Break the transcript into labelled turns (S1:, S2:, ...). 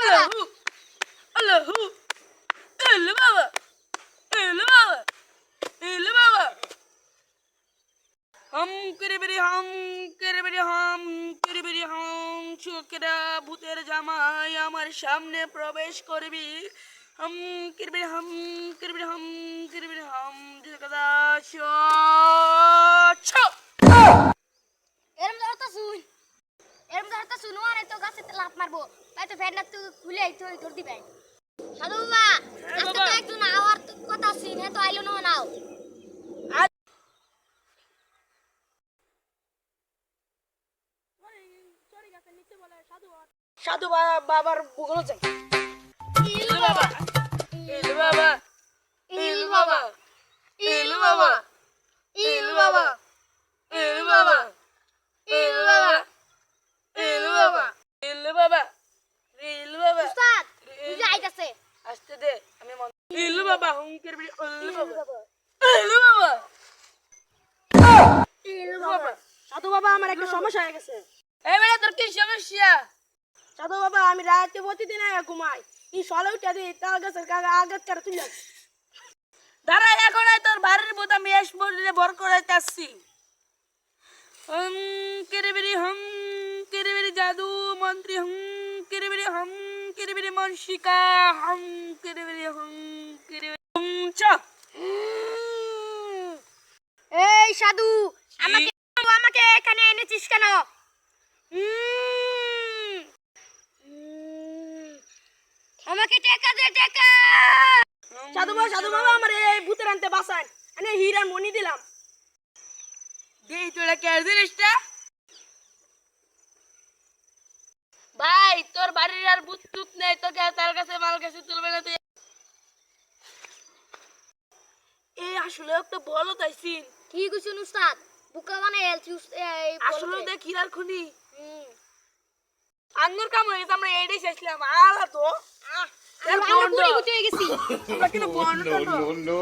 S1: Allahu, Allahu, Elu Baba, Elu Baba, Elu Baba. Hum kiribiri hum, kiribiri hum, kiribiri hum. চোখেরা ভূতের জামাই আমার সামনে প্রবেশ করবি। হম kiribiri hum, kiribiri hum, kiribiri hum. দেখদা ছো ছো।
S2: এরম ধরতে শুনো আর তো গাছে লাফ মারবো তাই তো ফ্যানটা তো খুলে তো ধর দিবে সাধু বাবা আজকে তো একজন আওয়ার কথা শুনে তো আইলো না নাও
S1: সাধু বাবার বুগলো যাই। ইলু বাবা, ইলু বাবা, ইলু বাবা, ইলু বাবা, ইলু বাবা, ইলু বাবা, ইলু বাবা, ইলু বাবা, ইলু বাবা, ইলু বাবা।
S2: উস্তাদ বুঝে আইতাছে
S1: আসতে দে আমি মন। ইলু বাবা হুঙ্কের বিড়ি ইলু বাবা, ইলু বাবা, ইলু বাবা।
S3: সাধু বাবা আমার একটা সমস্যা হয়ে গেছে।
S1: এই বেটা তোর কি সমস্যা?
S3: সাধু বাবা আমি রাতে প্রতিদিন ঘুমাই এই সলে উঠে দিই তাল গাছের আঘাত করে তুলে
S1: দাঁড়া এখন তোর বাড়ির বোতা মেশ বলে ভর করাইতে আসছি। হম কিরিবিরি জাদু মন্ত্রী হম কিরিবিরি মনশিকা হম কিরিবিরি চ।
S2: এই সাধু আমাকে আমাকে এখানে এনেছিস কেন আমাকে টাকা দে টাকা
S3: সাধু বাবা আমার এই ভূতের আনতে বাঁচান আমি হীরার মনি দিলাম।
S1: দেই তোরা কে জিনিসটা? ভাই তোর বাড়ির আর ভূত টুত নেই, তোকে তার কাছে মাল কাছে তুলবে না তুই। এই আসলে একটা বলো তাইছিন
S2: কি কইছুন উস্তাদ বুকা মানে এলছি
S1: আসলে দেখ হীরার খুনি আঙ্গুর কাম হয়ে গেছে। আমরা এইটাই চাইছিলাম আলা তো
S2: আমরা পুরি গুটি হয়ে গেছি
S1: আমরা কিন্তু বন্ধ
S4: no.